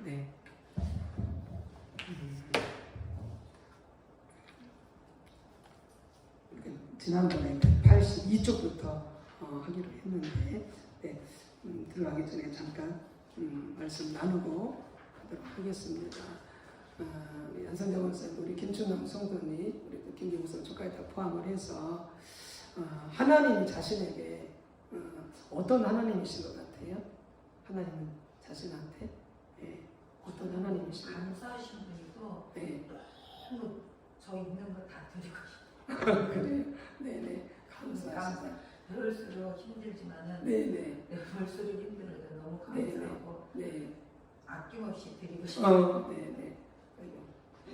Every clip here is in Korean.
네. 지난번에 82쪽부터 하기로 했는데, 네. 들어가기 전에 잠깐 말씀 나누고 하도록 하겠습니다. 안성정 원사님, 우리 김춘남 성도님, 우리 또 김기무성 조카에 다 포함을 해서 하나님 자신에게 어떤 하나님이신 것 같아요? 하나님은 자신한테 어떤 하나님이신가요? 감사하신 분이고 네. 너무 저 있는 거 다 드리고 싶어요. 그래요? 네네. 감사합니다. 그럴수록 힘들지만은 네네. 볼수록 힘들어도 너무 감사하고 네. 아낌없이 드리고 싶어요. 네네.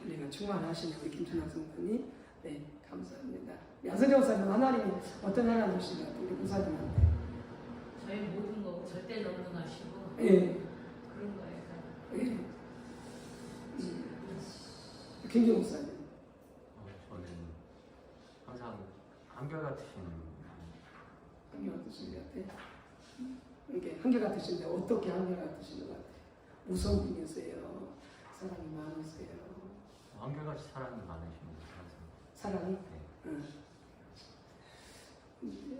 우리가 충만하신 우리 김준학 성도님, 네, 감사합니다. 양선정 목사님, 하나님이 어떤 하나님이신가요? 우리 목사님한테. 저희 모든 거 절대 넘어가시고 예. 그런 거예요. 예. 김기 목사님. 저는 항상 한결같으신 한결같으신 것 같아요. 이게 한결같으신데 어떻게 한결같으신 것 같아요? 무서운 분이세요? 사랑이 많으세요? 한결같이 사랑이 많으신 분 사랑이? 네.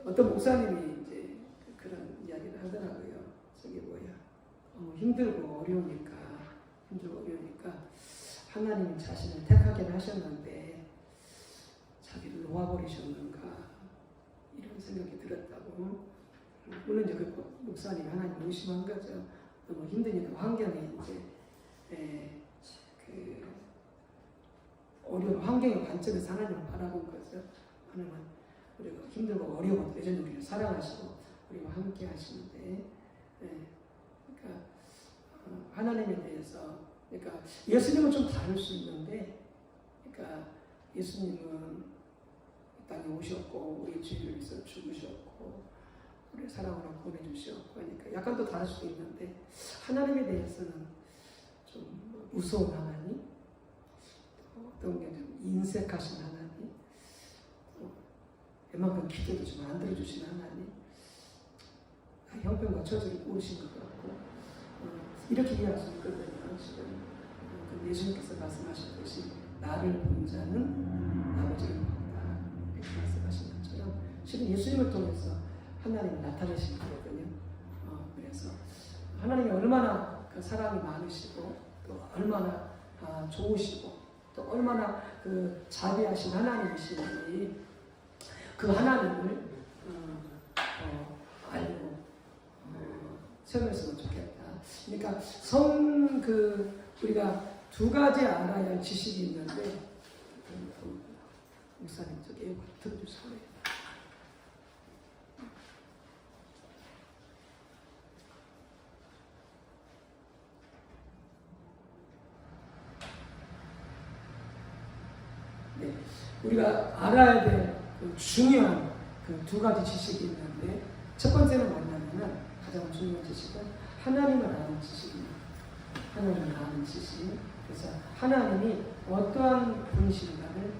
어떤 목사님이 이제 그런 이야기를 하더라고요. 저게 뭐야? 힘들고 어려우니까 하나님이 자신을 택하게 하셨는데 자기를 놓아버리셨는가 이런 생각이 들었다고. 물론 이제 그 목사님이 하나님 의심한 거죠. 너무 힘드니까 환경이 이제 그 어려운 환경의 관점에서 하나님을 바라본 거죠. 하나님은 우리가 힘들고 어려운 여전히 우리를 사랑하시고 우리와 함께 하시는데, 그러니까 하나님에 대해서, 그러니까 예수님은 좀 다를 수 있는데, 그러니까 예수님은 이 땅에 오셨고 우리 죄를 위해서 죽으셨고 우리 사랑으로 보내주셨고 하니까 약간 또 다를 수도 있는데, 하나님에 대해서는 좀 무서운 하나님, 어떤 게 좀 인색하신 하나님, 웬만큼 기도도 좀 안 들어주신 하나님, 형편과 처지를 모르신 것 같고, 이렇게 이해할 수 있거든요. 지금 예수님께서 말씀하셨듯이 나를 본 자는 아버지를 본다 이렇게 말씀하신 것처럼 실은 예수님을 통해서 하나님이 나타내신 거거든요. 그래서 하나님이 얼마나 그 사랑이 많으시고 또 얼마나 좋으시고 또 얼마나 그 자비하신 하나님이신지 그 하나님을 알고 체험했으면 좋겠다. 그러니까 우리가 두 가지 알아야 할 지식이 있는데, 목사님 저기 들어주세요. 네, 우리가 알아야 될 그 중요한 그 두 가지 지식이 있는데, 첫 번째는 뭐냐면은 가장 중요한 지식은 하나님을 아는 지식입니다. 하나님을 아는 지식. 그래서 하나님이 어떠한 분이신가를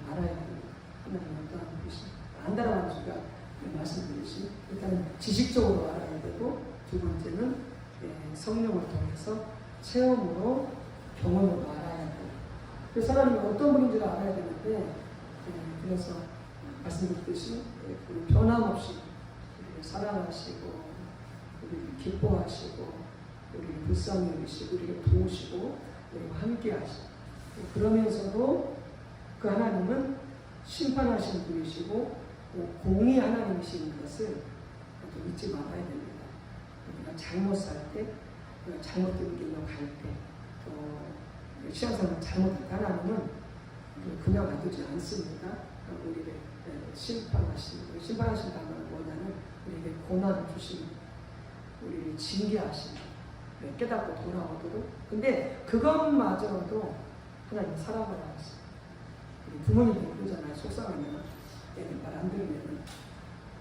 알아야 됩니다. 하나님이 어떠한 분이신가 안다라고 하는 수가 말씀드리시. 일단은 지식적으로 알아야 되고, 두 번째는 성령을 통해서 체험으로 경험으로 알아야 돼요. 그래서 하나님이 어떤 분인지를 알아야 되는데, 그래서 말씀드렸듯이 변함없이 우리를 사랑하시고 우리를 기뻐하시고 우리를 불쌍히 여기시고 우리를 도우시고 우리와 함께 하시고, 그러면서도 그 하나님은 심판하시는 분이시고 공의 하나님이신 것을 잊지 말아야 됩니다. 우리가 잘못 살 때, 우리가 잘못된 길로 갈 때, 또 신앙생활 잘못할 때 하나님은 그냥 놔두지 않습니다. 우리를 심판하신다는 뭐냐면 우리에게 고난을 주시는, 우리를 징계하시는, 깨닫고 돌아오도록. 근데 그것마저도 하나님 사랑을 하시고, 우리 부모님들 그러잖아요. 속상하면 애들 말 안 들으면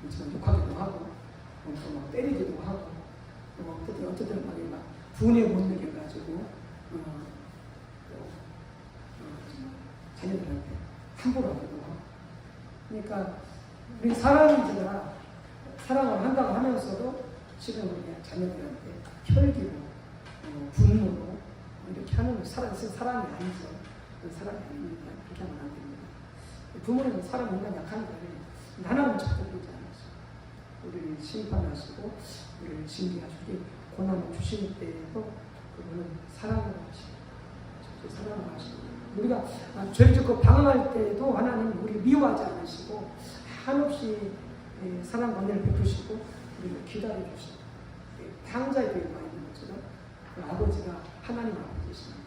좀 욕하기도 하고 또 막 때리기도 하고 어쨌든 막 분에 못 느껴가지고 자녀들한테 함부로 하기도 하고. 그러니까 우리 사람인지라 사랑을 한다고 하면서도 실은 우리 자녀들한테 혈기로 분노로 이렇게 하는 건 사람이 아니죠. 사람이 아닙니다. 그렇게 하면 안 됩니다. 부모는 사람 인간 약한 거예요. 하나님은 절대 그러지 않으시고 우리를 심판하시고 우리를 징계하시고 고난을 주실 때에도 그분은 사랑을 하시고 절대 사랑을 하시고 우리가 죄를 짓고 방황할 때에도 하나님은 우리를 미워하지 않으시고 한없이 사랑 은혜를 베푸시고 우리를 기다려주시고 탕자에 되어 있는 것처럼 그 아버지가 하나님 아버지십니다.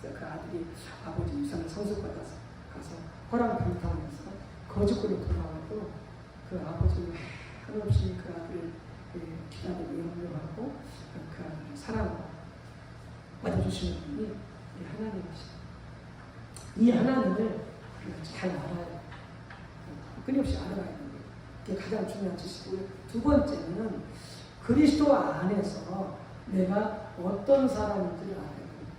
그래서 그 아들이 아버지 유산을 상속받아서 가서 허락을 감당하면서 거짓골로 돌아와도 그 아버지는 한없이 그 아들을 기다리고 염려하고 그 아들을 사랑하고 받아주시는 분이 우리 하나님이십니다. 이 하나님을 우리가 잘 알아야 끊임없이 알아가야 됩니다. 이게 가장 중요한 지식이고요. 두 번째는 그리스도 안에서 내가 어떤 사람인지를 알아야 됩니다.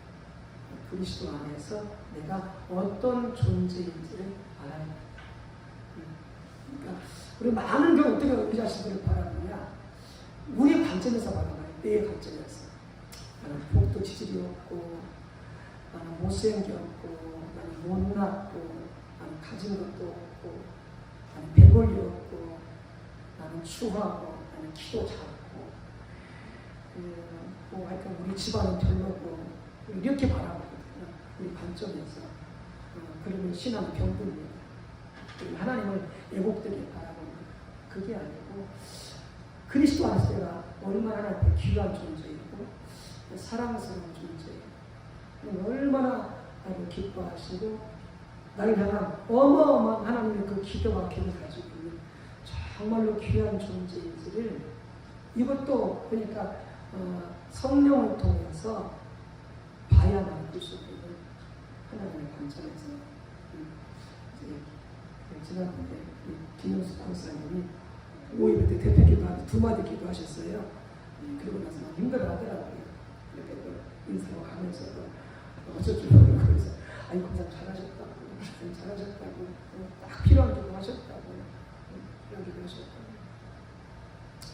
그리스도 안에서 내가 어떤 존재인지를 알아야 됩니다. 그러니까 우리 많은 경우 어떻게 우리 자신들을 바라보냐, 우리의 관점에서 바라봐요. 내 관점에서. 나는 복도 지질이 없고, 나는 못생겼고, 나는 못났고, 나는 가진 것도 없고, 나는 배골이 없고, 나는 추하고, 나는 키도 작고, 뭐 하여튼 우리 집안은 별로고, 이렇게 바라보거든요. 우리 관점에서. 그러면 신앙은 병듭니다. 하나님을 애곡되게 바라봅니다. 그게 아니고 그리스도 안에서 내가 얼마나 하나님께 귀한 존재이고 사랑스러운 존재이고 얼마나 나를 기뻐하시고 나를 향한 어마어마한 하나님의 그 기도와 기를 가지고 있는 정말로 귀한 존재인지를 이것도 그러니까 성령을 통해서 봐야만 볼 수 있는 하나님의 관점에서 지난번에 김영수 권사님이 5.18 때 대표 기도하면서 2마디 기도하셨어요. 그러고 나서 힘들어 하더라고요. 이렇게 또 인사하고 가면서도 어쩌주려고 그래서 아니 권사 잘하셨다고 딱 필요한 기도 하셨다고 필요한 기도 하셨다고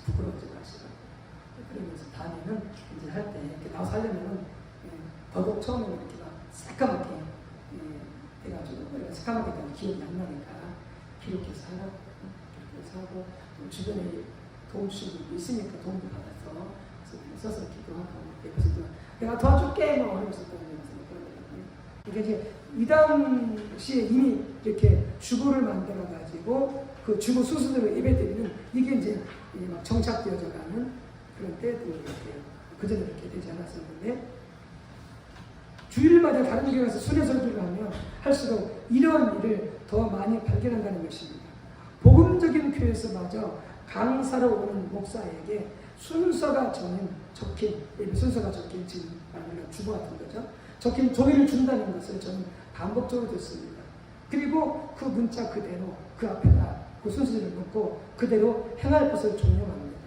부끄러워하지 마시라고 그러면서 다음에는 이제 할 때 이렇게 나와서 하려면은 더더욱 처음에는 이렇게 막 새까맣게 해가지고 머리가 새까맣게 되면 기억이 안 나니까 기록해서 하고 주변에 도움 주신 분도 있으니까 도움도 받아서 써서 기도하고 옆에서 내가 도와줄게 뭐 하면서 그러니까 이제 이 당시에 이미 이렇게 주부를 만들어 가지고 그 주부 수순으로 예배드리는 이게 이제 막 정착되어져 가는 그런 때도 이렇게 그전에 이렇게 되지 않았었는데 주일마다 다른 교회 가서 순회 설교를 하면 할수록 이러한 일을 더 많이 발견한다는 것입니다. 복음적인 교회에서마저 강사로 오는 목사에게 순서가 적힌 지금 말하면 주보 같은 거죠. 적힌 종이를 준다는 것을 저는 반복적으로 듣습니다. 그리고 그 문자 그대로 그 앞에다 그 순서를 놓고 그대로 행할 것을 종용합니다.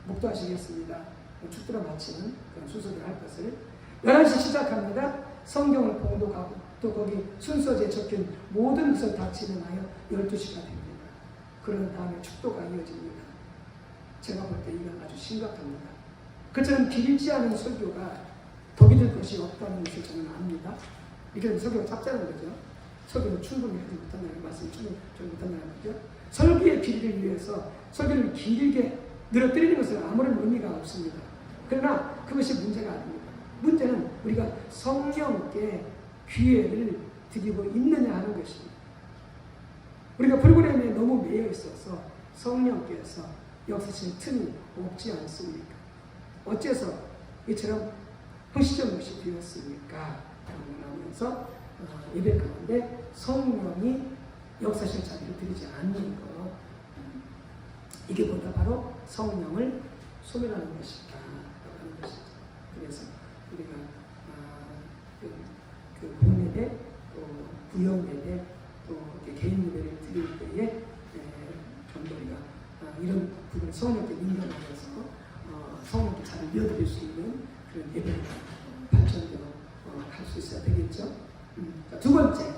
묵도하시겠습니다. 축도로 마치는 그런 순서를 할 것을 11시 시작합니다. 성경을 봉독하고 또 거기 순서지에 적힌 모든 것을 다 진행하여 12시가 됩니다. 그런 다음에 축도가 이어집니다. 제가 볼 때 이건 아주 심각합니다. 그처럼 길지 않은 설교가 덕이 될 것이 없다는 것을 저는 압니다. 이렇게 설교가 짧다는 거죠. 설교는 충분히 하지 못한다는 말씀이 충분히 못한다는 거죠. 설교의 길이를 위해서 설교를 길게 늘어뜨리는 것은 아무런 의미가 없습니다. 그러나 그것이 문제가 아닙니다. 문제는 우리가 성령께 기회를 드리고 있느냐 하는 것입니다. 우리가 프로그램에 너무 매여 있어서 성령께서 역사실 틈이 없지 않습니까? 어째서 이처럼 형식적인 것이 되었습니까? 라고 나오면서 예배 가운데 성령이 역사실 자리를 드리지 않는 것 이게 뭐다 바로 성령을 소멸하는 것이다 라는 것이죠. 그래서 우리가 그 공예배 또 구역예배 또 개인 예배를 드릴 때에 좀 더 우리가 이런 부분을 성령께 민감하여서 성령께 잘 이어드릴 수 있는 그런 예배를 발전되어 갈 수 있어야 되겠죠. 자, 두 번째,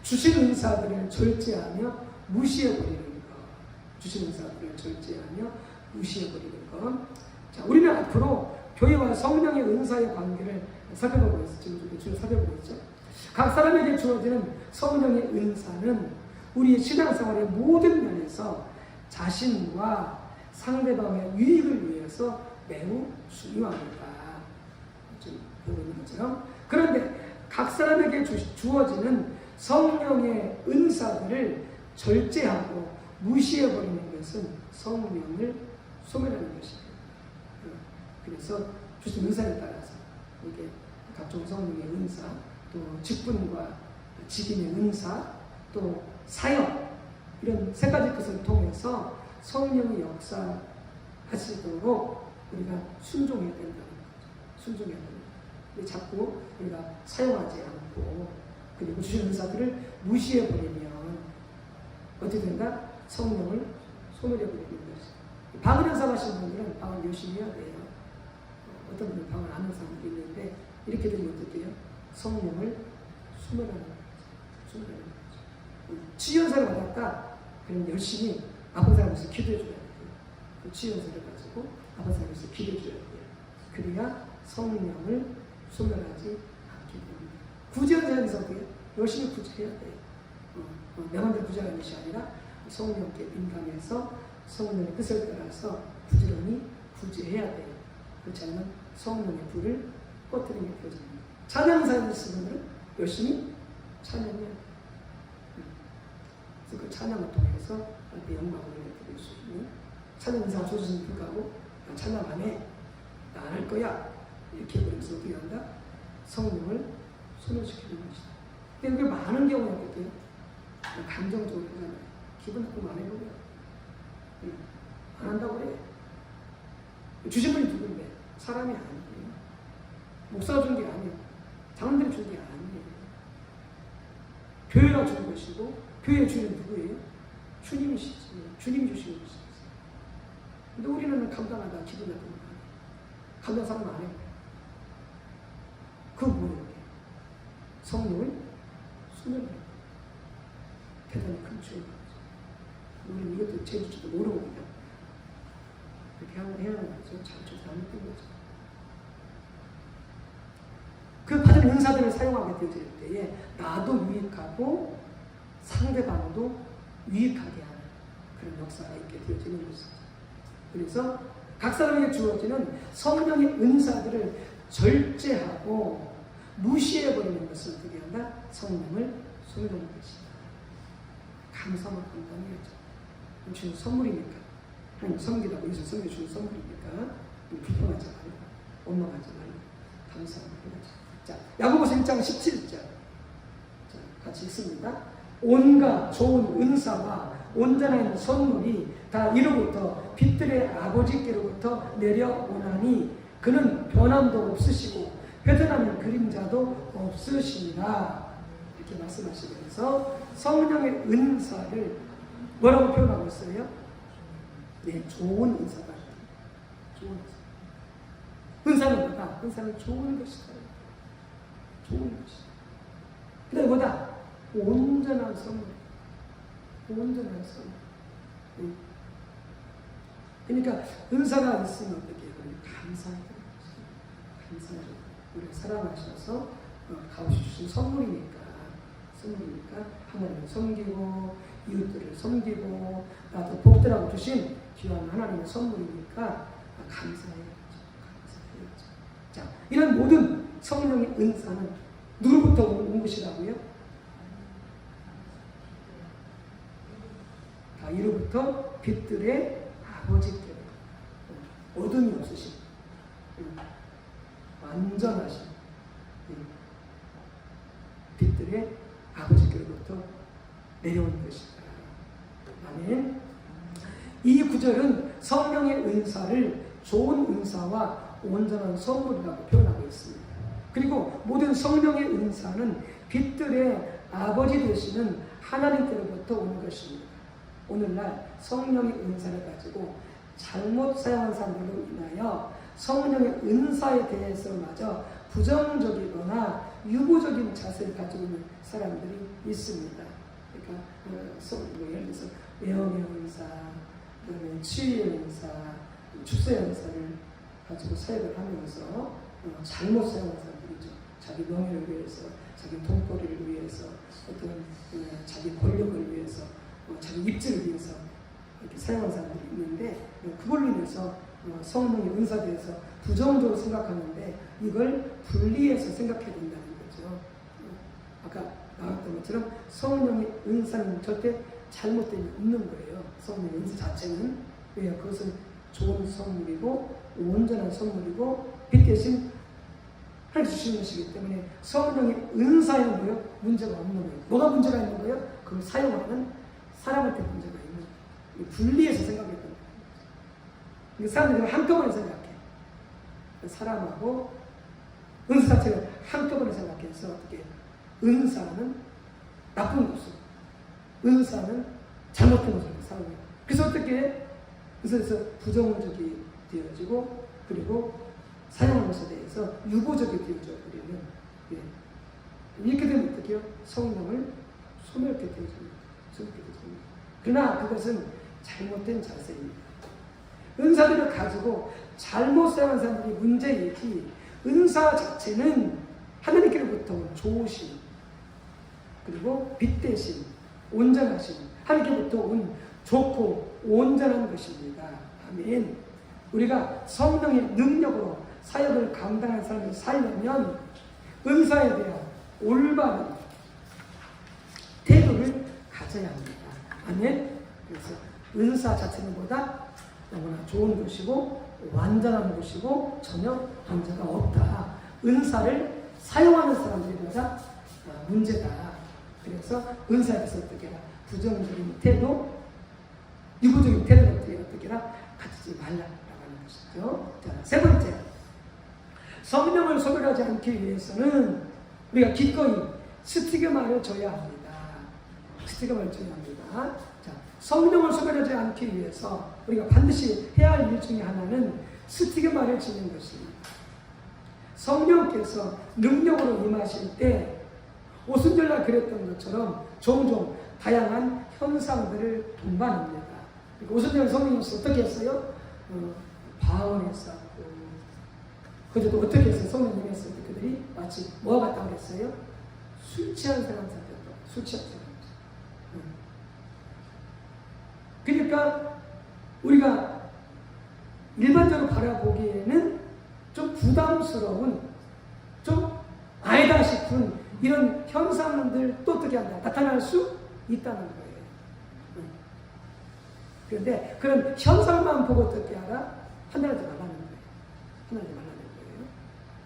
주신 은사들을 절제하며 무시해버리는 것. 주신 은사들을 절제하며 무시해버리는 것. 자, 우리는 앞으로 교회와 성령의 은사의 관계를 살펴보고 있어요. 지금 쭉 살펴보고 있죠. 각 사람에게 주어지는 성령의 은사는 우리의 신앙생활의 모든 면에서 자신과 상대방의 유익을 위해서 매우 중요합니다. 지금 보고 있는 것처럼. 그런데 각 사람에게 주어지는 성령의 은사들을 절제하고 무시해버리는 것은 성령을 소멸하는 것입니다. 그래서 주신 은사에 따라서 이게 각종 성령의 은사, 또 직분과 직임의 은사, 또 사역, 이런 세 가지 것을 통해서 성령의 역사하시도록 우리가 순종해야 된다는 거죠. 순종해야 된다. 자꾸 우리가 사용하지 않고 그리고 주신 은사들을 무시해버리면 어떻게 된다? 성령을 소멸해버리는 것이죠. 방언 연사 하시는 분들은 방언 열심히 해야 돼요. 어떤 분은 방언 안 하는 사람들이 있는데 이렇게 되면 어떻게 해요? 성령을 소멸하는 거죠. 소멸하는 거죠. 치유연사를 받았다? 그럼 열심히 아픈 사람에서 기도해 줘야 돼요. 그 치유연사를 가지고 아픈 사람에서 기도해 줘야 돼요. 그래야 성령을 소멸하지 않게 됩니다. 구제연사에서도 열심히 구제해야 돼요. 명함대로 구제하는 것이 아니라 성령께 민감해서 성령의 뜻을 따라서 부지런히 구제해야 돼요. 그렇지 않으면 성령의 불을 꺼뜨리게 되어집니다. 찬양사를 쓰는 분들은 열심히 찬양해야 돼요. 그래서 그 찬양을 통해서 하나님께 영광을 드릴 수 있는 찬양사가 주어졌음에 불구하고 난 찬양 안 해. 나 안 할 거야. 이렇게 해버리면서 어떻게 한다? 성령을 소멸시키는 것이다. 근데 그게 많은 경우에 어떻게 해요? 감정적으로 하잖아요. 기분 나쁘면 안 해버려. 안 한다고 그래. 주신 분이 누군데? 사람이 아니에요. 목사가 준 게 아니에요. 장로들이 준 게 아니에요. 교회가 준 것이고 교회의 주인은 누구예요? 주님이시지. 주님이 주신 것이지. 근데 우리는 감당하다 기분 나쁘면 안 해. 감당 사람 안 해요. 그건 뭐예요? 성령을 소멸해요. 대단히 큰 죄인 거죠. 우리는 이것도 제주지도 모르고 그냥 그렇게 해야 하는 거죠. 잘못해서 안 했던 거죠. 그 받은 은사들을 사용하게 되어질 때에 나도 유익하고 상대방도 유익하게 하는 그런 역사가 있게 되어지는 것이죠. 그래서 각 사람에게 주어지는 성령의 은사들을 절제하고 무시해버리는 것을 어떻게 한다? 성령을 소멸하는 것이다. 감사만 한다는 거죠. 주는 선물이니까. 하나님 섬기다고 예수 섬겨주는 선물이니까 불평하지 말고 원망하지 말고 감사하는 거죠. 자, 야고보서 1장 17절. 자, 같이 읽습니다. 온갖 좋은 은사와 온전한 선물이 다 이로부터 빛들의 아버지께로부터 내려오나니 그는 변함도 없으시고 회전하는 그림자도 없으시니라. 이렇게 말씀하시면서 성령의 은사를 뭐라고 표현하고 있어요? 네, 좋은 은사다. 좋은 은사. 은사는 뭐다? 은사는 좋은 것이다. 좋은 것이다. 그 다음에 뭐다? 온전한 선물. 온전한 선물. 네. 그러니까 은사가 있으면 어떻게 해요? 감사해야 돼요. 감사해요. 우리를 사랑하셔서 값없이 주신 선물이니까 하나님을 섬기고 이웃들을 섬기고 나도 복들하고 주신 귀한 하나님의 선물이니까 감사해야죠. 자, 이런 모든 성령의 은사는 누구부터 온 것이라고요? 다 이로부터 빛들의 아버지께로 어둠이 없으신 완전하신 빛들의 아버지께로부터 내려오는 것이다. 아멘. 이 구절은 성령의 은사를 좋은 은사와 온전한 선물이라고 표현하고 있습니다. 그리고 모든 성령의 은사는 빛들의 아버지 되시는 하나님께로부터 오는 것입니다. 오늘날 성령의 은사를 가지고 잘못 사용한 사람들로 인하여 성령의 은사에 대해서마저 부정적이거나 유보적인 자세를 가지고 있는 사람들이 있습니다. 그러니까 예를 들어서 예언의 은사, 그다음에 치유의 은사, 축사의 은사를 가지고 사역을 하면서 잘못 사용한 사람들이 사람들이죠. 자기 명예를 위해서, 자기 돈벌이를 위해서, 어떤 자기 권력을 위해서, 자기 입지를 위해서 이렇게 사용하는 사람들이 있는데 그걸로 인해서 성령의 은사대에서 부정적으로 생각하는데 이걸 분리해서 생각해야 된다는 거죠. 아까 나왔던 것처럼 성령의 은사는 절대 잘못됨이 없는 거예요. 성령의 은사 자체는 왜요? 그것은 좋은 선물이고 온전한 선물이고 빛 대신 하나님 주시는 것이기 때문에 성령의 은사에는 뭐예요? 문제가 없는 거예요. 뭐가 문제가 있는 거예요? 그걸 사용하는 사람한테 문제가 있는 거예요. 분리해서 생각했던 거예요. 사람들이 한꺼번에 생각해. 사람하고 은사 자체를 한꺼번에 생각해서 어떻게 은사는 나쁜 것을, 은사는 잘못된 것을 사용해요. 그래서 어떻게 은사에서 부정적이 되어지고 그리고 사용하는 것에 대해서 유보적이 되어져 버리는 이렇게 되면 어떻게 해요? 성령을 소멸케 되어집니다. 그러나 그것은 잘못된 자세입니다. 은사들을 가지고 잘못 사용한 사람들이 문제이지 은사 자체는 하나님께로부터 온 좋으심 그리고 빛대심 온전하심 하나님께로부터 온 좋고 온전한 것입니다. 아멘. 우리가 성령의 능력으로 사역을 감당하는 사람을 살려면 은사에 대한 올바른 태도를 가져야 합니다. 아멘. 그래서 은사 자체는 보다 너무나 좋은 것이고 완전한 것이고 전혀 문제가 없다. 은사를 사용하는 사람들마다 문제다. 그래서 은사에 대해서 어떻게 해라. 부정적인 태도, 유보적인 태도를 어떻게 해라. 가지지 말라라고 하는 것이죠. 자, 세 번째. 성령을 소멸하지 않기 위해서는 우리가 기꺼이 스티그마를 져야 합니다. 스티그마를 져야 합니다. 자, 성령을 소멸하지 않기 위해서 우리가 반드시 해야 할 일 중에 하나는 스티그마를 지는 것입니다. 성령께서 능력으로 임하실 때 오순절날 그랬던 것처럼 종종 다양한 현상들을 동반합니다. 그러니까 오순절 성령께서 어떻게 했어요? 방언했었고 그들도 어떻게 했어요? 성령님 했을 때 그들이 마치 뭐가 같다고 그랬어요? 술 취한 사람 같았다. 술 취한 사람. 그러니까 우리가 일반적으로 바라보기에는 좀 부담스러운, 좀 아니다 싶은 이런 현상들 또 어떻게 한다? 나타날 수 있다는 거예요. 그런데 그런 현상만 보고 어떻게 하라? 판단하지 말라는 거예요. 판단하지 말라는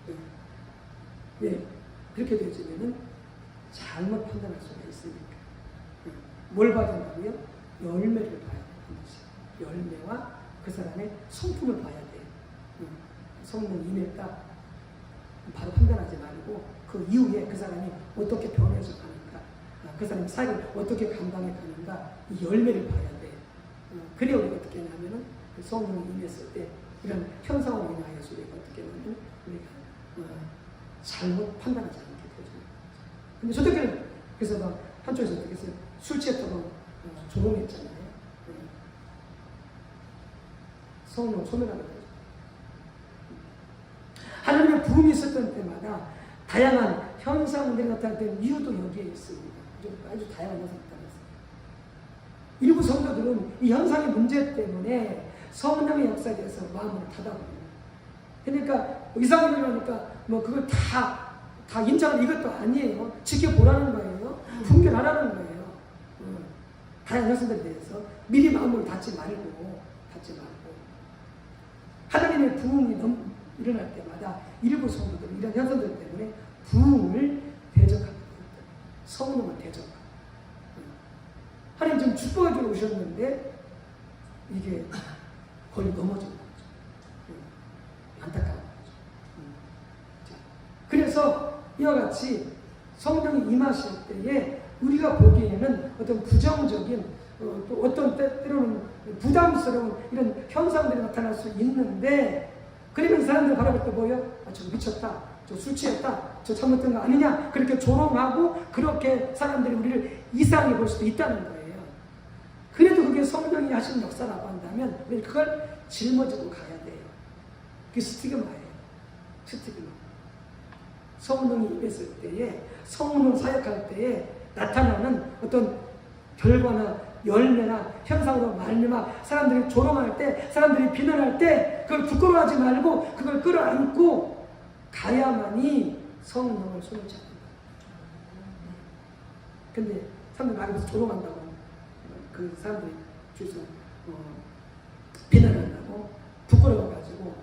거예요. 왜? 그렇게 되어지면은 잘못 판단할 수가 있으니까. 뭘 봐야 된다고요? 열매를 봐야 되는 것이에요. 열매와 그 사람의 성품을 봐야 돼요. 성령 임했다. 바로 판단하지 말고 그 이후에 그 사람이 어떻게 변해서 가는가, 그 사람의 사역을 어떻게 감당해 가는가 이 열매를 봐야 돼요. 그래야 우리가 어떻게 하냐면은 성령이 임했을 때 이런 현상으로 인하여서 우리가 어떻게 하냐면 우리가 잘못 판단하지 않게 되죠. 근데 저들은 그래서 막 한쪽에서 어떻게 했어요? 술 취했다고 조롱했잖아요. 성령 소멸하는 거죠. 하나님의 부흥이 있었던 때마다 다양한 현상들이 나타날 때 이유도 여기에 있습니다. 아주 다양한 현상이 나타났어요. 일부 성도들은 이 현상의 문제 때문에 성령의 역사에 대해서 마음을 닫아버려요. 그러니까 이상하게 일어나니까 뭐 그걸 다 인정하는 이것도 아니에요. 지켜보라는 거예요. 분별하라는 거예요. 다양한 현상들에 대해서 미리 마음을 닫지 말고 하나님의 부흥이 일어날 때마다 일부 성도들은 이런 현상들 때문에 부흥을 대적합니다. 성령을 대적합니다. 하나님 지금 축복해 주러 오셨는데 이게 거의 넘어진 거죠. 안타까운 거죠. 자, 그래서 이와 같이 성령이 임하실 때에 우리가 보기에는 어떤 부정적인 또 어떤 때로는 부담스러운 이런 현상들이 나타날 수 있는데 그러면 사람들 바라볼 때 뭐예요? 저 미쳤다, 저 술 취했다, 저 잘못된 거 아니냐 그렇게 조롱하고 그렇게 사람들이 우리를 이상히 볼 수도 있다는 거예요. 그래도 그게 성령이 하신 역사라고 한다면 우리 그걸 짊어지고 가야 돼요. 그게 스티그마예요. 스티그마. 성령이 임했을 때에 성령 사역할 때에 나타나는 어떤 결과나 열매나 현상으로 말미암아 사람들이 조롱할 때, 사람들이 비난할 때 그걸 부끄러워하지 말고 그걸 끌어안고 가야만이 성령을 손을 잡는다. 근데 사람들 나가서 조롱한다고 그 사람들이 주서 비난한다고 부끄러워가지고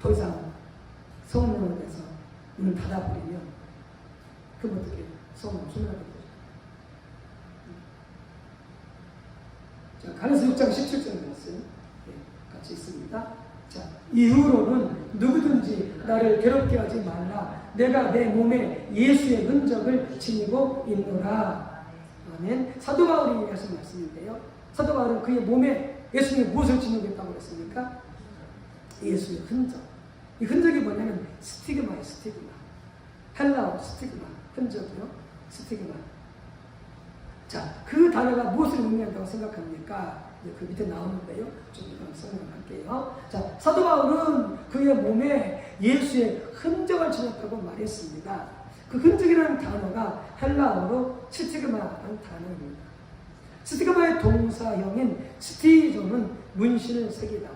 더 이상 성령을 위해서 문을 닫아버리면 그럼 어떻게 성령 손을 잡는 거죠? 자, 가르쳐 6장 17절 말씀 같이 있습니다. 자, 이후로는 누구든지 나를 괴롭게 하지 말라. 내가 내 몸에 예수의 흔적을 지니고 있노라. 아멘. 사도 바울이 하신 말씀인데요. 사도 바울은 그의 몸에 예수님이 무엇을 지니고 있다고 그랬습니까? 예수의 흔적. 이 흔적이 뭐냐면 스티그마예요. 스티그마. 헬라어 스티그마. 흔적이요. 스티그마. 자, 그 단어가 무엇을 의미한다고 생각합니까? 그 밑에 나오는데요. 좀 이따 설명할게요. 자, 사도 바울은 그의 몸에 예수의 흔적을 지녔다고 말했습니다. 그 흔적이라는 단어가 헬라어로 스티그마라는 단어입니다. 스티그마의 동사형인 스티존은 문신을 새기다,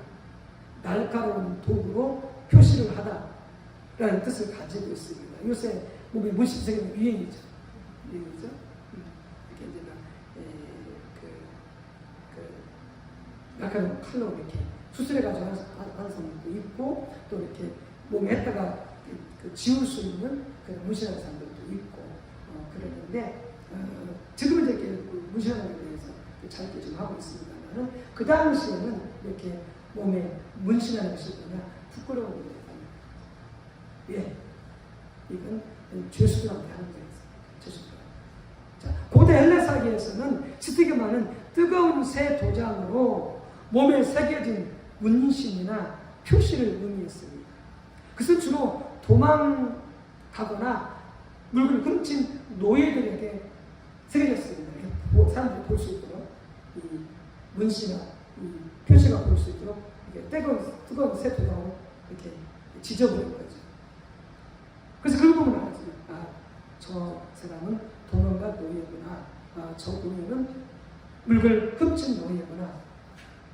날카로운 도구로 표시를 하다라는 뜻을 가지고 있습니다. 요새 몸에 문신 새기는 유행이죠. 유행이죠. 이렇게 이제 날카로운 칼로 이렇게 수술해가지고 하는 사람도 있고, 또 이렇게 몸에 했다가 지울 수 있는 그런 문신하는 사람들도 있고, 그러는데, 지금은 이제 문신하는 데 대해서 잘게 좀 하고 있습니다만, 그 당시에는 이렇게 몸에 문신하는 것이 뭐냐, 부끄러운 거예요. 예. 이건 죄수들한테 하는 거예요. 죄수들. 자, 고대 헬라 사기에서는 스티그마는 뜨거운 새 도장으로 몸에 새겨진 문신이나 표시를 의미했습니다. 그것은 주로 도망가거나 물건을 훔친 노예들에게 새겨졌습니다. 사람들이 볼 수 있도록 이 문신이나 이 표시가 볼 수 있도록 이렇게 뜨거운 새 도장으로 이렇게 지져버린 거죠. 그래서 그걸 보면 알았어요. 아, 저 사람은 도망가 노예구나. 아, 저 노예는 물건을 훔친 노예구나.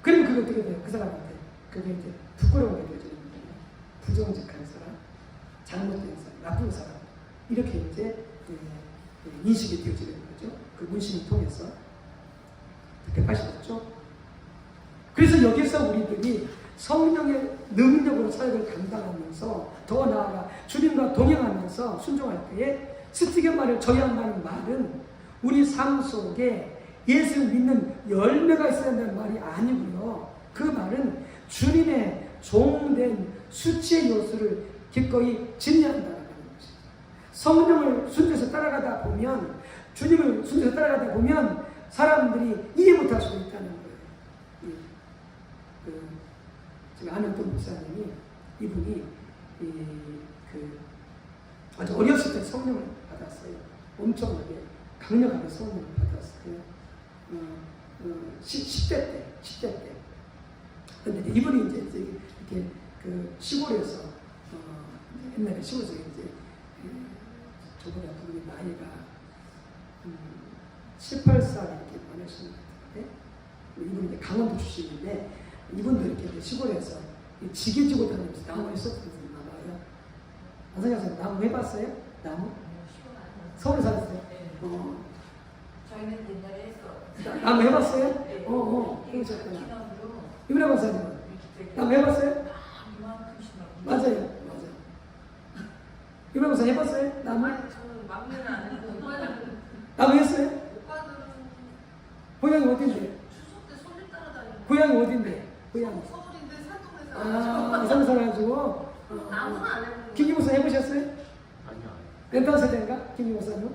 그러면 그게 어떻게 돼요? 그 사람한테 그게 이제 부끄러움이 되어지는 거예요. 부정직한 사람, 잘못된 사람, 나쁜 사람, 이렇게 이제 인식이 되어지는 거죠. 그 문신을 통해서. 180죠. 그래서 여기서 우리들이 성령의 능력으로 사역을 감당하면서 더 나아가 주님과 동행하면서 순종할 때에 스티그마를 저해한다는 말은 우리 삶 속에 예수를 믿는 열매가 있어야 한다는 말이 아니고요. 그 말은 주님의 종된 수치의 요소를 기꺼이 진리한다는 것입니다. 성령을 순종해서 따라가다 보면, 주님을 순종해서 따라가다 보면 사람들이 이해 못할 수도 있다는 거예요. 제가 아는 또 목사님이, 이분이 아주 어렸을 때 성령을 받았어요. 엄청나게 강력하게 성령을 받았어요. 10대 때. 근데 이분이 이제 이렇게 그 시골에서, 옛날에 시골에서 이제, 저보다 그분이 나이가 18살 이렇게 많으신 것 같은데, 이분이 이제 강원도 출신인데, 이분도 이렇게 시골에서 지게 지고 다니면서 나무 했었거든요. 안성현 나무 해봤어요? 나무? 서울에 살았어요? 저희는 옛날에 했어. 나무 해봤어요? 네. 해보셨구나. 이분의 박사님은? 나무 해봤어요? 맞아요. 이분의 박사 해봤어요? 나무? 저는 막내는 안 했고. 나무 했어요? 오빠들은 고향이 어딘데? 추석 때 소리 따라다니고. 고향이 어딘데? 고향이. 서울인데 산동네서. 이상 살아가지고. 나무는 안 해보고. 김기 목사 해보셨어요? 아니요. 렌탈 세대인가? 김기 목사님?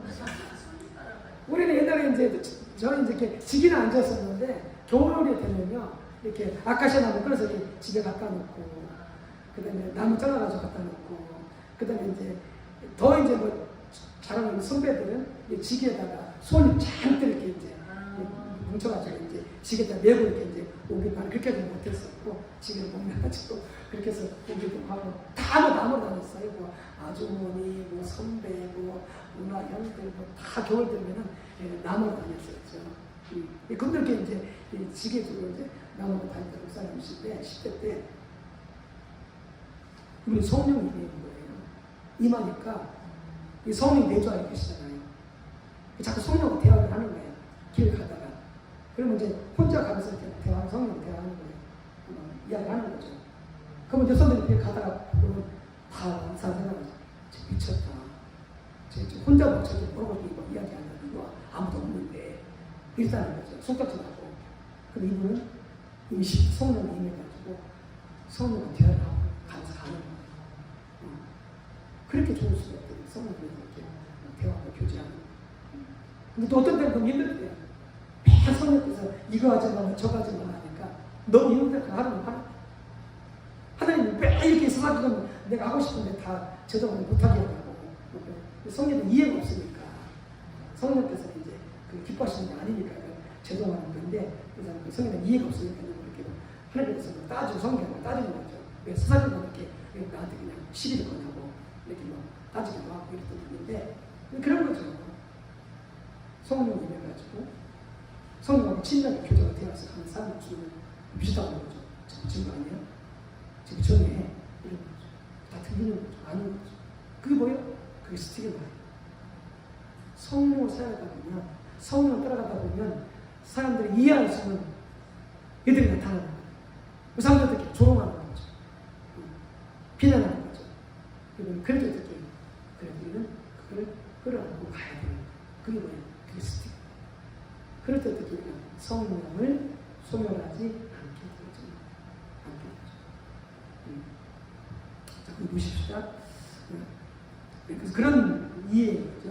우리는 옛날에 이제 저는 이제 이렇게 지기는 앉았었는데 겨울이 되면요 이렇게 아카시아 나무 끌어서 이렇게 집에 갖다 놓고, 그다음에 나무 잘라가지고 갖다 놓고, 그다음에 이제 더 이제 뭐 자라는 선배들은 지게에다가 손을 잔뜩 이렇게 이제 뭉쳐가지고 이제 지게에다 메고 이렇게 이제 오기만 그렇게도 못했었고 지금 보면가지고 그렇게 해서 오기도 하고 다 나무로 다녔어요. 뭐 아주머니, 뭐 선배, 뭐 누나 형들 뭐다 겨울 되면은 나무로 다녔었죠. 그분들께 이제 지게주로 이제 나무로 다녔던 사람이신데 10대 때 우리 성령이 임하는 거예요. 임하니까 이 성령이 내주하고 계시잖아요. 자꾸 성령과 대화를 하는 거예요. 길을 가다가. 그러면 이제 혼자 가면서 대화하는 성령 대화하는 거예요. 이야기하는 거죠. 그러면 이제 선생님이 길 가다가 보면 다 이상 생각하죠. 쟤 미쳤다. 쟤 혼자 맞춰서 뭐라고 이야기하는 이거 아무도 없는데 이랬다는 거죠. 손깍지 나고. 그럼 이분은 이미 성령이 임해가지고 성령과 대화를 하고 가면서 가는 거예요. 그렇게 좋을 수가 없거든요. 성령과 이렇게 대화하고 교제하는. 근데 또 어떤 때는 너무 힘들대요. 매일 성령께서 이거 하지 마, 저거 하지 마 하니까 너무 힘들까 하나님 매일 이렇게 수사하면 내가 하고 싶은데 다 제대로 못하게 하고 성령은 이해가 없으니까 성령께서 이제 그 기뻐하시는 게 아니니까 제대로 하는 건데 그 성령은 이해가 없으니까 이렇게 하나님께서 따지고 성경을 따지는 거죠. 왜 수사하는 이렇게 나한테 그냥 시비를 거냐고 이렇게 뭐 따지기도 하고 이랬던 있는데 그런 거죠. 성령이 임해가지고 성령하고 친밀하게 교제가 되어서 하는 사람을 주는 비슷하다는 거죠. 지금 거 아니에요? 지금 전에 이런 거죠. 다 들리는 거죠. 아는 거죠. 그게 뭐예요? 그게 스티그마예요. 성령을 살아가다 보면 성령을 따라가다 보면 사람들이 이해할 수 있는 애들이 나타나는 거예요. 그 사람들한테 이렇게 조롱하는 거죠. 비난하는 거죠. 그래도 어떻게 그래도 우리는 그걸 끌어안고 가야 돼요. 그게 뭐예요? 그게 스티그. 그럴 때 어떻게 우리가 성령을 소멸하지 않게 되죠. 자, 그럼 보십시다. 그래서 그런 이해죠.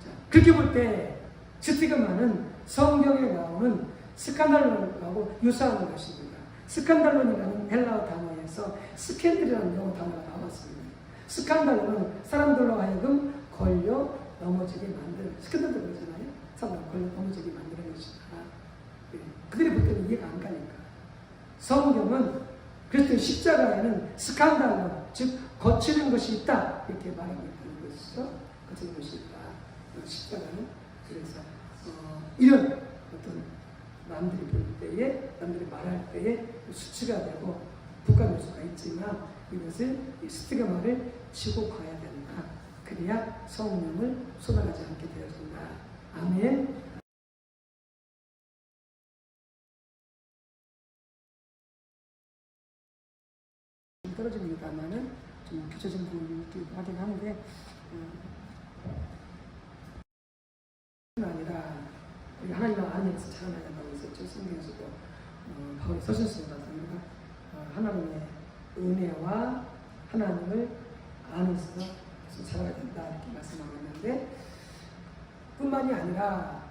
자, 그렇게 볼 때 스티그마는 성경에 나오는 스칸달론하고 유사한 것입니다. 스칸달론이라는 헬라어 단어에서 스캔들이라는 영어 단어가 나왔습니다. 스칸달론은 사람들로 하여금 걸려 넘어지게 만드는, 스캔들도 그러잖아요. 사람들 걸려 넘어지게 만드는 것이다. 그들이 볼 때는 이해가 안 가니까. 성경은 그래서 십자가에는 스칸달론, 즉 거치는 것이 있다 이렇게 말하고 있다는 것이죠. 거치는 것이 있다. 십자가는 그래서 이런 어떤 남들이 볼 때에, 남들이 말할 때에 수치가 되고 북한일 수가 있지만 이것을 이 스티그마를 치고 가야 된다. 그래야 성령을 소멸하지 않게 되어진다. 아멘. 떨어집니다만은 좀 교체적인 부분이 있긴 하긴 한데 아니라 우리 하나님 안에서 자라나야 된다고 했었죠. 성경에서도 바울이 서셨습니다. 하나님의 은혜와 하나님을 안에서 계속 자라야 된다 이렇게 말씀하고 있는데 뿐만이 아니라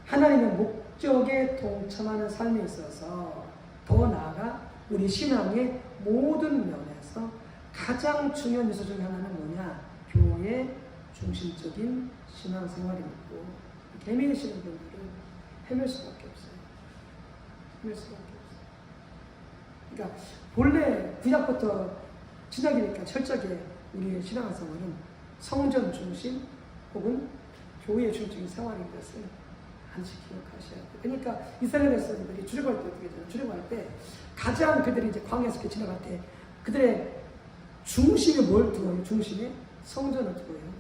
하나님의 목적에 동참하는 삶에 있어서 더 나아가 우리 신앙의 모든 면에서 가장 중요한 요소 중에 하나는 뭐냐? 교회 중심적인 신앙생활이고 개미이시는 분들은 헤맬 수밖에 없어요. 헤맬 수밖에 없어요. 그러니까 본래 구약부터 신약이니까 철저하게 우리의 신앙생활은 성전 중심 혹은 교회 중심적인 생활인 것을 반드시 기억하셔야 돼요. 그러니까 이스라엘 백성들이 출애굽할 때 어떻게 되죠? 출애굽할 때 가장 그들이 이제 광야에서 이렇게 지나갈 때 그들의 중심에 뭘 두어요? 중심에 성전을 두어요.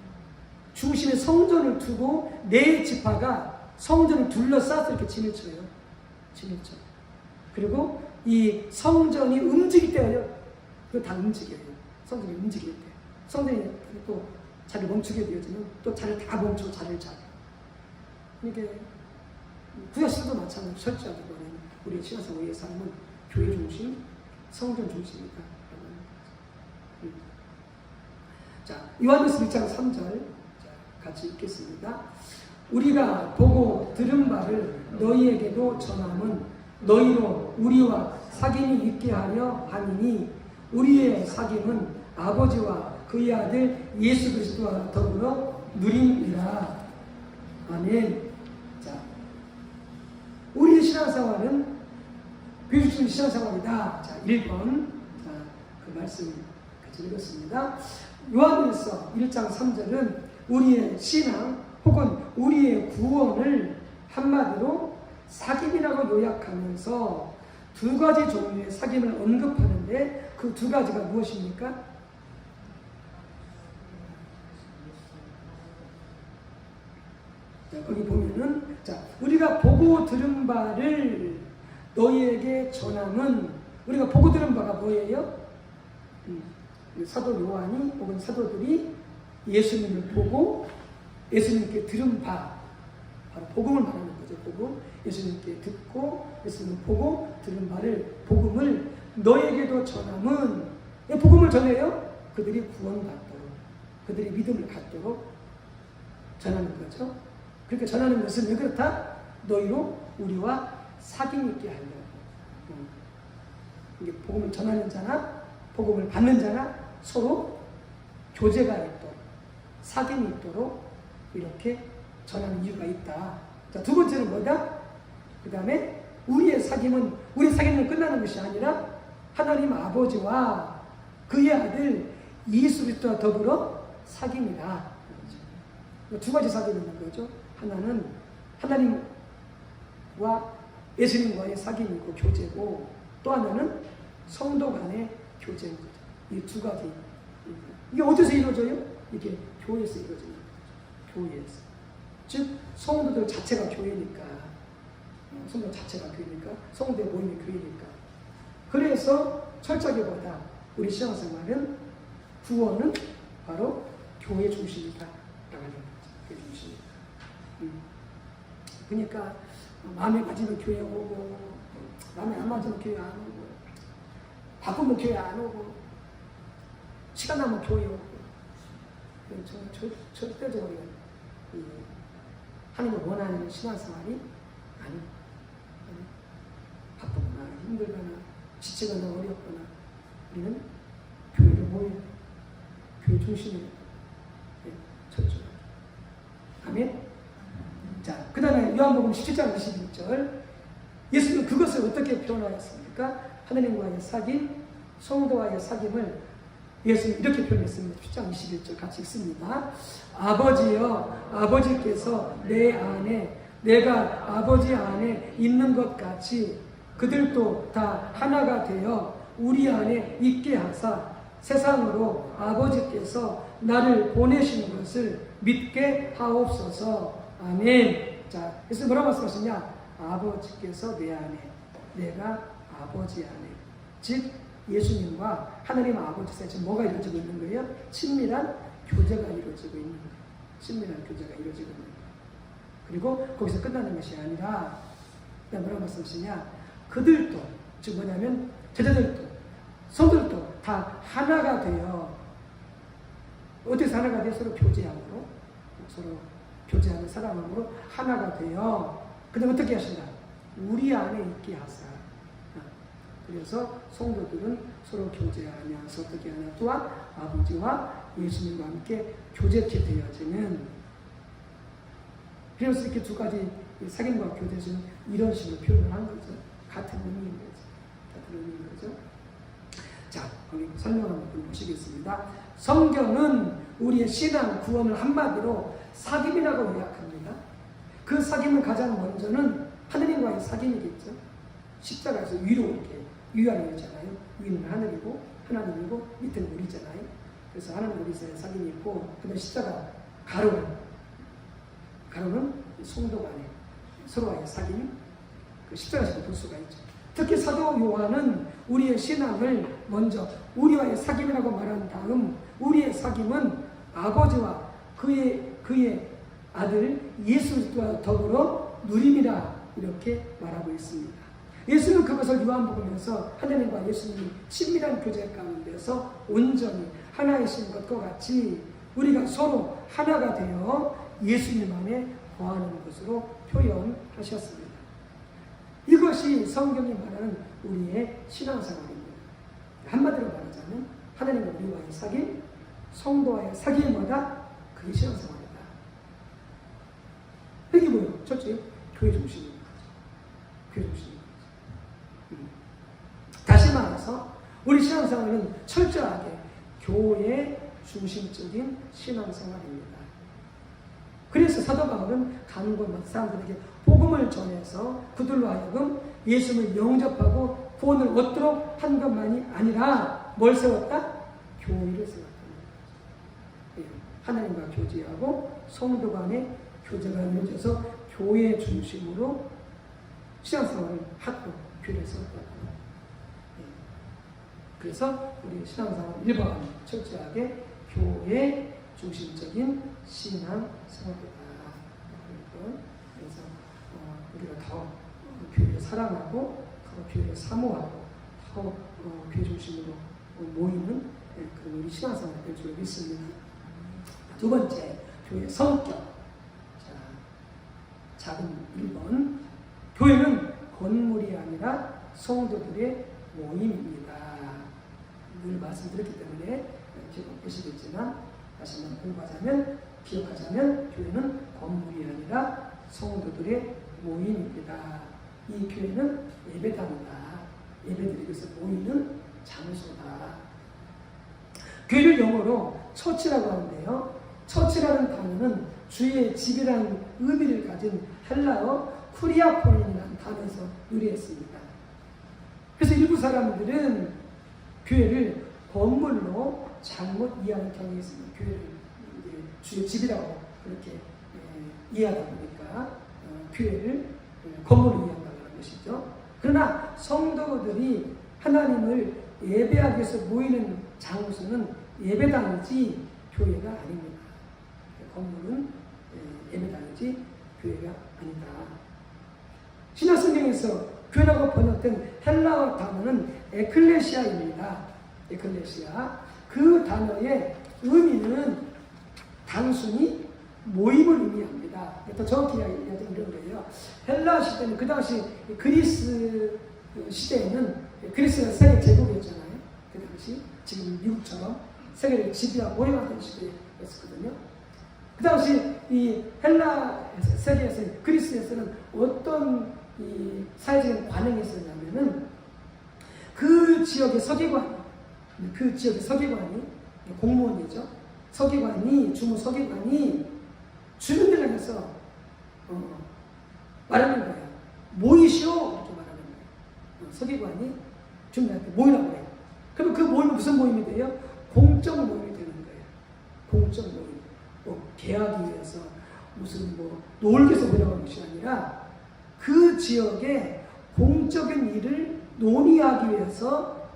중심에 성전을 두고 네 지파가 성전을 둘러싸서 이렇게 진을 쳐요. 진을 쳐. 그리고 이 성전이 움직일 때요. 그거 다 움직여요. 성전이 움직일 때. 성전이 또 자리를 멈추게 되어지면 또 자리를 다 멈추고 자리를 잡아요. 이게 구약시대도 마찬가지로 철저하게 보는 우리의 신앙생활의 삶은 교회 중심, 성전 중심이다. 자, 요한일서 1장 3절 같이 읽겠습니다. 우리가 보고 들은 바를 너희에게도 전함은 너희로 우리와 사귐이 있게 하려 함이니 우리의 사귐은 아버지와 그의 아들 예수 그리스도와 더불어 누림이라. 아멘. 자, 우리의 신앙생활은 교회 중심 신앙생활이다. 자, 1번. 자, 그 말씀 같이 읽었습니다. 요한일서 1장 3절은 우리의 신앙 혹은 우리의 구원을 한마디로 사귐이라고 요약하면서 두 가지 종류의 사귐을 언급하는데 그 두 가지가 무엇입니까? 자, 거기 보면은 자, 우리가 보고 들은 바를 너희에게 전함은 우리가 보고 들은 바가 뭐예요? 사도 요한이 혹은 사도들이 예수님을 보고 예수님께 들은 바, 바로 복음을 말하는 거죠. 복음. 예수님께 듣고 예수님을 보고 들은 바를 복음을 너에게도 전함은 복음을 전해요. 그들이 구원받도록 그들이 믿음을 갖도록 전하는 거죠. 그렇게 전하는 것은 왜 그렇다? 너희로 우리와 사귐 있게 하려고. 이게 복음을 전하는 자나 복음을 받는 자나 서로 교제가 있도록 사귐이 있도록 이렇게 전하는 이유가 있다. 자, 두 번째는 뭐다? 그 다음에 우리의 사귐은 끝나는 것이 아니라 하나님 아버지와 그의 아들 예수 그리스도와 더불어 사귐이다. 두 가지 사귐이 있는 거죠. 하나는 하나님과 예수님과의 사귐이고 교제고 또 하나는 성도 간의 교제인 거죠. 이 두 가지. 이게 어디서 이루어져요? 이게 교회에서 이루어져요. 교회에서. 즉 성도들 자체가 교회니까. 성도 자체가 교회니까. 성도의 모임이 교회니까. 그래서 철저하게 보다 우리 신앙생활은 구원은 바로 교회 중심이다. 라는 거죠. 교회 중심이다. 그러니까 마음에 맞으면 교회 오고 마음에 안 맞으면 교회 안 오고 바쁘면 교회 안 오고 시간 나면 교회 오고 절대적으로 하나님을 원하는 신앙생활이 아니 바쁘거나 힘들거나 지치거나 어렵거나 우리는 교회를 모여 교회 중심으로 철저하게 아멘. 자, 그 다음에 요한복음 17장 21절 예수님은 그것을 어떻게 표현하였습니까? 하나님과의 사귐, 성도와의 사귐을 예수님은 이렇게 표현했습니다. 17장 21절 같이 읽습니다. 아버지여, 아버지께서 내 안에 내가 아버지 안에 있는 것 같이 그들도 다 하나가 되어 우리 안에 있게 하사 세상으로 아버지께서 나를 보내신 것을 믿게 하옵소서. 아멘. 자, 그래서 뭐라고 말씀하시냐? 아버지께서 내 안에, 내가 아버지 안에. 즉 예수님과 하나님 아버지 사이에 지금 뭐가 이루어지고 있는 거예요? 친밀한 교제가 이루어지고 있는 거예요. 친밀한 교제가 이루어지고 있는 거예요. 그리고 거기서 끝나는 것이 아니라 뭐라고 말씀하시냐? 그들도, 즉 뭐냐면 제자들도 성들도 다 하나가 되어 어디서 하나가 되어 서로 교제함으로 서로 교제하는 사랑함으로 하나가 되어 근데 어떻게 하신다? 우리 안에 있게 하사. 그래서 성도들은 서로 교제하면서 어떻게 하냐? 또한 아버지와 예수님과 함께 교제케 되어지는. 그래서 이렇게 두 가지 사귐과 교제는 이런 식으로 표현을 한 거죠. 같은 의미인 거죠. 같은 의미인 거죠. 자, 거기 설명 한번 보시겠습니다. 성경은 우리의 신앙 구원을 한마디로 사귐이라고 요약합니다. 그 사귐은 가장 먼저는 하느님과의 사귐이겠죠. 십자가에서 위로 이렇게 위아래 있잖아요. 위는 하늘이고 하나님이고 밑에는 우리잖아요. 그래서 하나님 우리 사이에 사귐이 있고 그다음에 십자가 가로는 성도 간에 서로와의 사귐 그 십자가에서 볼 수가 있죠. 특히 사도 요한은 우리의 신앙을 먼저 우리와의 사귐이라고 말한 다음 우리의 사귐은 아버지와 그의 아들 예수 그리스도와 더불어 누림이라 이렇게 말하고 있습니다. 예수는 그것을 요한복음에서 하나님과 예수님이 친밀한 교제 가운데서 온전히 하나이신 것과 같이 우리가 서로 하나가 되어 예수님 안에 거하는 것으로 표현하셨습니다. 이것이 성경이 말하는 우리의 신앙생활입니다. 한마디로 말하자면 하나님과 우리와의 사귐, 성도와의 사귐마다 그게 신앙생활이다. 이게 뭐예요? 첫째, 교회 중심입니다. 교회 중심인 거죠. 다시 말해서 우리 신앙생활은 철저하게 교회 중심적인 신앙생활입니다. 그래서 사도 바울은 간구한 사람들에게 복음을 전해서 그들로 하여금 예수를 영접하고 구원을 얻도록 한 것만이 아니라 뭘 세웠다? 교회를 세웠다. 하나님과 교제하고 성도 간의 교제가 이루어져서 교회 중심으로 신앙생활을 하고 교회를 세웠다. 그래서 우리 신앙생활 1번 철저하게 교회 중심적인 신앙생활이다. 그래서 우리가 더 교회를 사랑하고 더 교회를 사모하고 더 교회 중심으로 모이는 그런 우리 신앙생활이 될 줄 믿습니다. 두 번째, 교회의 성격. 작은 1번. 교회는 건물이 아니라 성도들의 모임입니다. 늘 말씀드렸기 때문에 기억 보시겠지만 다시 한번 공부하자면, 기억하자면 교회는 건물이 아니라 성도들의 모임입니다. 이 교회는 예배당이다. 예배드리기 위해서 모이는 장소다. 교회를 영어로 처치라고 하는데요. 처치라는 단어는 주의 집이라는 의미를 가진 헬라어 쿠리아코린이라는 단어에서 유래했습니다. 그래서 일부 사람들은 교회를 건물로 잘못 이해하는 경향이 있습니다. 교회를 주의 집이라고 그렇게 이해하다 보니까 교회를 건물로 이해한다는 것이죠. 그러나 성도들이 하나님을 예배하기 위해서 모이는 장소는 예배당이지 교회가 아닙니다. 건물은 예배당이지 교회가 아니다. 신약성경에서 교회라고 번역된 헬라어 단어는 에클레시아입니다. 에클레시아. 그 단어의 의미는 단순히 모임을 의미합니다. 더 정확히 이야기하자면 이런 거예요. 헬라 시대는 그 당시 그리스 시대에는 그리스가 세계 제국이었잖아요. 그 당시 지금 미국처럼 세계를 지배하고 모임하던 시대였거든요. 그 당시 이 헬라 세계에서 그리스에서는 어떤 이 사회적인 반응이 있었냐면은 그 지역의 서기관이 공무원이죠. 서기관이 주무 서기관이 주민들 향해서 말하는 거예요. 모이시오 이렇게 말하는 거예요. 서기관이 주민한테 모이라고 해요. 그러면 그 모임은 무슨 모임이 돼요? 공적 모임이 되는 거예요. 공적 모임. 계약이 위해서 무슨 놀기 위해서 모여간 것이 아니라 그 지역의 공적인 일을 논의하기 위해서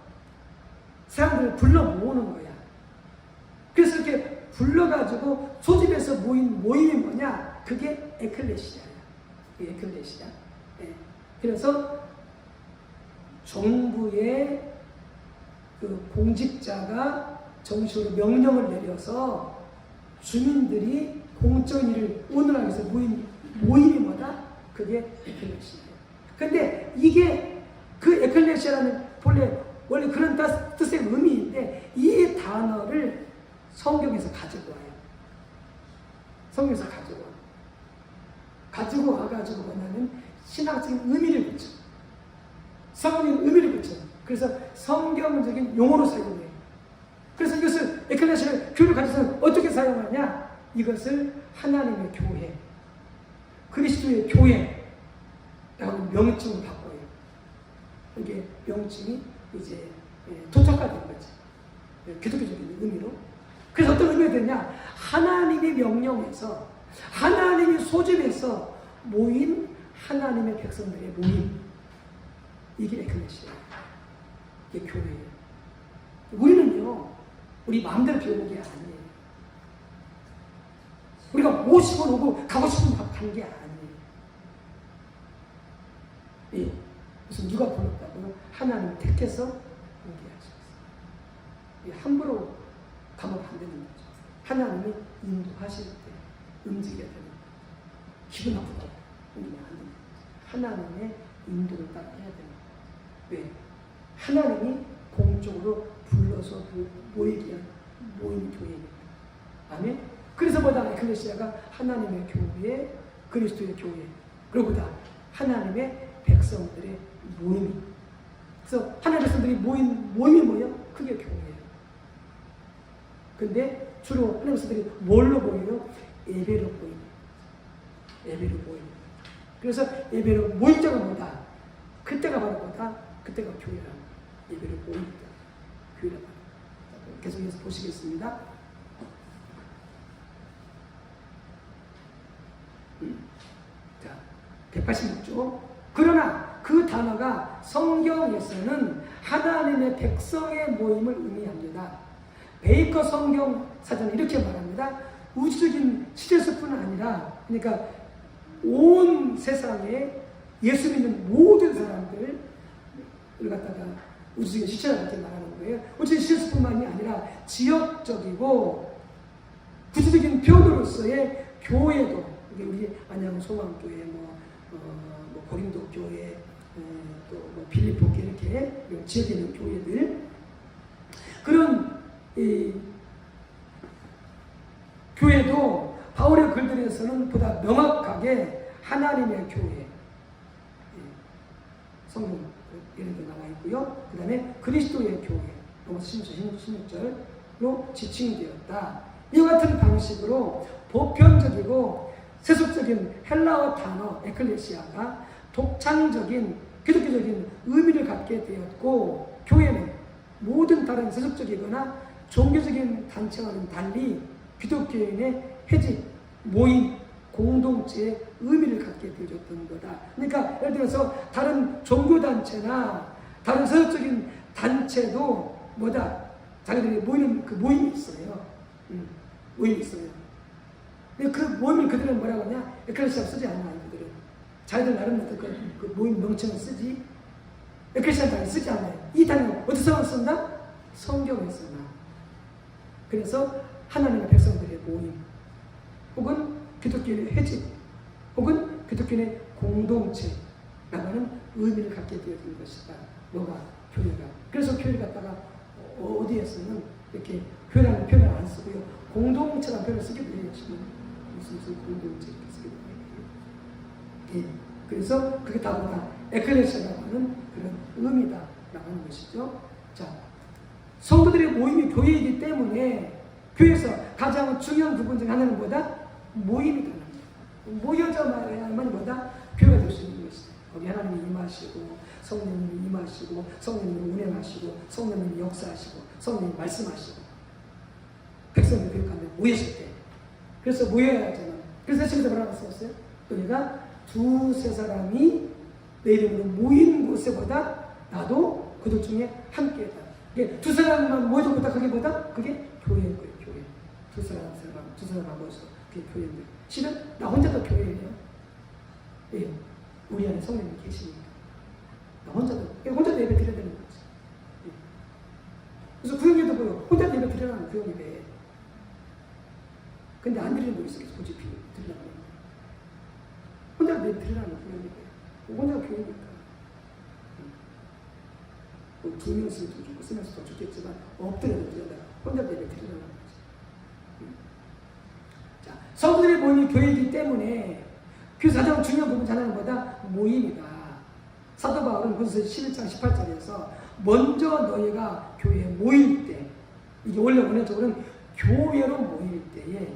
사람들을 불러 모으는 거야. 그래서 이렇게 불러가지고 소집해서 모인 모임이 뭐냐? 그게 에클레시아예요. 에클레시아. 네. 그래서 정부의 그 공직자가 정식으로 명령을 내려서 주민들이 공적인 일을 오늘하기 위해서 모인 모임이 뭐다? 그게 에클레시아예요. 근데 이게 그 에클레시아라는 원래 그런 뜻의 의미인데 이 단어를 성경에서 가지고 와요. 성경에서 가지고 와가지고 뭐냐면 신학적인 의미를 붙여. 성경의 의미를 붙여. 그래서 성경적인 용어로 사용해요. 그래서 이것을 에클레시아를 교회를 가져서 어떻게 사용하냐? 이것을 하나님의 교회, 그리스도의 교회라고 명칭을 바꿔요. 이게 명칭이 이제 도착화된 거지. 기독교적인 의미로. 그래서 어떤 의미가 되냐? 하나님의 명령에서 하나님의 소집에서 모인 하나님의 백성들의 모임. 이게 에클레시아. 이게 교회예요. 우리는요, 우리 마음대로 교회오는 게 아니에요. 우리가 모시고 오고 가고 싶으면 가는 게 아니에요. 예. 무슨 누가 불렀다고 하나님 택해서 오게 하셨어요. 함부로 가면 안 되는 거죠. 하나님이 인도하실 때 움직여야 되는 거죠. 기분 나쁘다고 움직이면 안 되는 거죠. 하나님의 인도를 따라 해야 되는 거죠. 왜? 하나님이 공적으로 불러서 모이게 한 모임 교회입니다. 아멘? 그래서 보다 에클레시아가 하나님의 교회, 그리스도의 교회, 그리고 다 하나님의 백성들의 모임. 그래서 하나님의 백성들이 모임이 뭐예요? 그게 교회예요. 근데 주로 하나님의 백성들이 뭘로 모여요? 예배로 모입니다. 예배로 모입니다. 그래서 예배로 모일 때가 뭐다? 그때가 바로 뭐다? 그때가 교회라. 예배로 모입니다. 교회라. 계속해서 보시겠습니다. 자, 186조. 그러나 그 단어가 성경에서는 하나님의 백성의 모임을 의미합니다. 베이커 성경 사전은 이렇게 말합니다. 우주적인 시대에서뿐 아니라, 그러니까 온 세상에 예수 믿는 모든 사람들을 갖다가 우주적인 시체라 이렇게 말하는 거예요. 우주적인 시대에서뿐만이 아니라 지역적이고 구체적인 표현으로서의 교회도, 우리 안양 소망교회, 뭐 고린도 교회, 또 뭐 빌립보 교회, 이렇게 지역에 있는 교회들, 그런 교회도 바울의 글들에서는 보다 명확하게 하나님의 교회, 성경 예를 들어 나와 있고요. 그 다음에 그리스도의 교회, 로마서 16절로 지칭이 되었다. 이와 같은 방식으로 보편적이고 세속적인 헬라어 단어 에클레시아가 독창적인 기독교적인 의미를 갖게 되었고, 교회는 모든 다른 세속적이거나 종교적인 단체와는 달리 기독교인의 회집, 모임, 공동체의 의미를 갖게 되어졌던 거다. 그러니까 예를 들어서 다른 종교단체나 다른 세속적인 단체도 뭐다? 자기들이 모이는 그 모임이 있어요. 모임이 있어요. 그 모임을 그들은 뭐라고 하냐? 에클레시아 쓰지 않아요. 그들은 자기들 나름대로 그 모임 명칭을 쓰지, 에클레시아 단위 쓰지 않아요. 이 단위는 어디서 쓴다? 성경에서 나. 그래서 하나님의 백성들의 모임, 혹은 기독교인의 회집, 혹은 기독교인의 공동체라고 하는 의미를 갖게 되어진 것이다. 뭐가? 교회가. 그래서 교회를 갖다가 어디에서는 이렇게 교회라는 표현을 안 쓰고요, 공동체라는 표현을 쓰기도 해요. 무슨 공동체 이렇게 쓰기도 해요. 예. 그래서 그게 다 에클레시아라고 하는 그런 의미다라고 하는 것이죠. 자, 성도들의 모임이 교회이기 때문에 교회에서 가장 중요한 부분 중 하나는 뭐다? 모임이다. 모여져야만 뭐다? 교회가 될 수 있는 것이다. 거기 하나님이 임하시고, 성령님이 임하시고, 성령님이 운행하시고, 성령님이 역사하시고, 성령님이 말씀하시고, 백성들 교회 가운데 모이실 때. 그래서 모여야 하잖아. 그래서 책에서 뭐라고 썼어요? 너희가 두세 사람이 내 이름으로 모인 곳에보다 나도 그들 중에 함께다. 이게 두 사람만 모여서 보다 그게 뭐다? 그게 교회인 거예요. 교회. 두 사람 모여서 그게 교회인데, 실은 나 혼자도 교회예요. 예. 우리 안에 성령이 계시니까. 나 혼자도 예배 드려야 되는 거지. 예. 그래서 구역예도 보여. 혼자 예배 드리라는 구역예배. 근데 안 드리는 분 있어요. 굳이 드리라는 거. 혼자 예배 드리라는 구역예배. 혼자가 교회니까. 두 명씩 더 주고, 세 명씩 더 좋겠지만, 엎드려도 드려야 혼자 예배 드리라는 거지. 자, 성도들의 모임이 교회이기 때문에 그 가장 중요한 부분 하나는 뭐다? 모임이다. 사도 바울은 그래서 11장 18절에서 먼저 너희가 교회에 모일 때, 이게 원래 원래적으로는 교회로 모일 때에,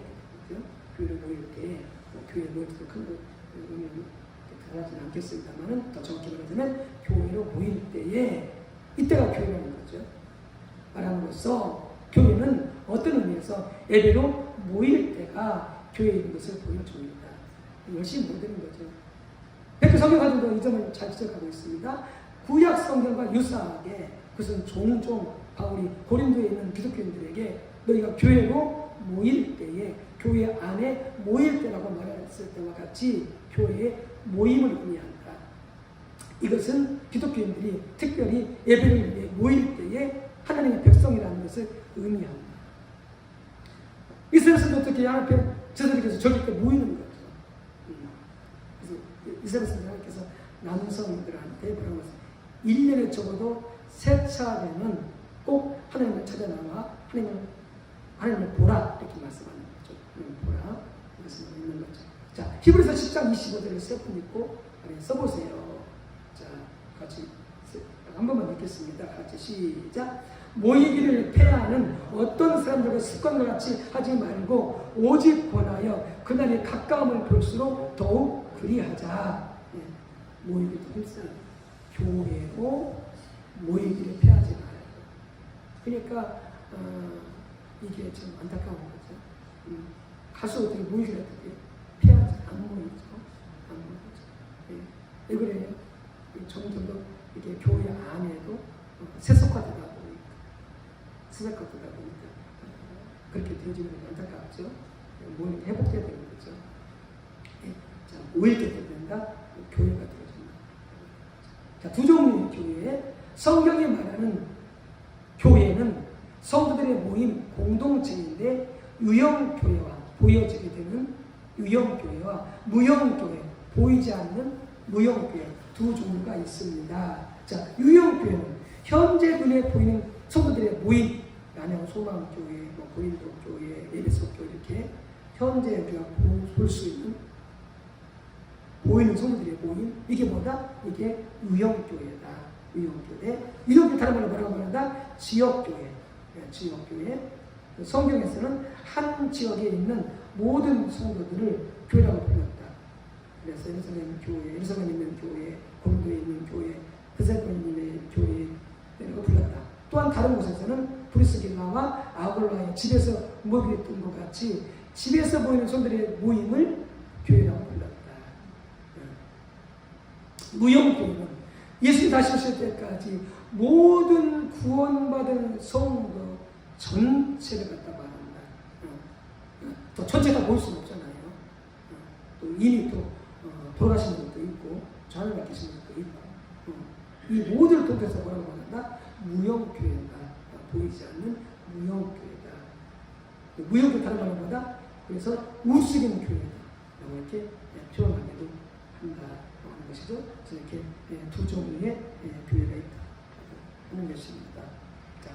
그렇죠? 교회로 모일 때에, 교회에 모일 때 큰 의미는 달라지는 않겠습니다만은 더 정확히 말하자면 교회로 모일 때에, 이때가 교회라는 거죠. 말함으로써 교회는 어떤 의미에서 예배로 모일 때가 교회인 것을 보여줍니다. 열심히 못 되는 거죠. 백교 성경가들도 이 점을 잘 지적하고 있습니다. 구약 성경과 유사하게 그것은 종종 바울이 고린도에 있는 기독교인들에게 너희가 교회로 모일 때에, 교회 안에 모일 때라고 말했을 때와 같이 교회의 모임을 의미한다. 이것은 기독교인들이 특별히 예배를 위해 모일 때에 하나님의 백성이라는 것을 의미합니다. 이스라엘에서는 어떻게 하나님 제자들께서 저기 때 모이는 거죠. 그래서 이스라엘에서는 하나님께서 남성들한테 뭐라고 하세요? 1년에 적어도 3차례는 꼭 하나님을 찾아 나와 하나님을 보라, 이렇게 말씀하는 거죠. 하나님을 보라, 이것을 있는 거죠. 자, 히브리서 10장 25절을 세 분 읽고 써보세요. 같이 한 번만 읽겠습니다. 같이 시작. 모이기를 패하는 어떤 사람들과 습관과 같이 하지 말고 오직 권하여 그날의 가까움을 볼수록 더욱 그리하자. 모이기도 힘쓰는 교회로 모이기를 패하지 말아요. 그러니까 이게 참 안타까운 거죠. 가수 어떻게 모이기를 어떻게 패하지 안 모이죠. 안 모이죠. 왜 그래요? 점점 더 이게 교회 안에도 세속화되다 보니까 세속화되다 보니까 그렇게 되어지는 게 안타깝죠. 모임이 회복돼야 되는 거죠. 자, 모일 때 된다. 교회가 되어진다. 자, 두 종류의 교회. 성경이 말하는 교회는 성도들의 모임 공동체인데 유형교회와 보여지게 되는 유형교회와 무형교회, 보이지 않는 무형교회 두 종류가 있습니다. 자, 유형교회는 현재 눈에 보이는 성도들의 모임, 안양 소망교회, 고린도교회, 에베소교회 이렇게 현재 우리가 볼 수 있는 보이는 성도들의 모임, 이게 뭐다? 이게 유형교회다. 유형교회. 유형교회 다른 말로 뭐라고 말한다? 지역교회. 지역교회. 성경에서는 한 지역에 있는 모든 성도들을 교회라고 불렀다. 그래서 예루살렘 교회, 예루살렘에 있는 교회, 고린도에 있는 교회, 데살로니가의 교회라고 불렀다. 또한 다른 곳에서는 브리스길라와 아굴라의 집에서 모이던 것 같이 집에서 모이는 성도들의 모임을 교회라고 불렀다. 무형교회는 예수님 다시 오실 때까지 모든 구원받은 성도 전체를 갖다 말한다. 또 전체가 모일 수는 없잖아요. 또 이미 또 돌아가신 분도 있고 하늘에 계신 분도 있고 이 모두를 통해서 뭐라고 말한다? 무형교회다. 보이지 않는 무형교회다. 무형교회 다른 말은 뭐다? 그래서 우스긴 교회다. 이렇게 표현하기도 한다. 하는 것이죠. 그래서 이렇게 두 종류의 교회가 있다 하는 것입니다. 자,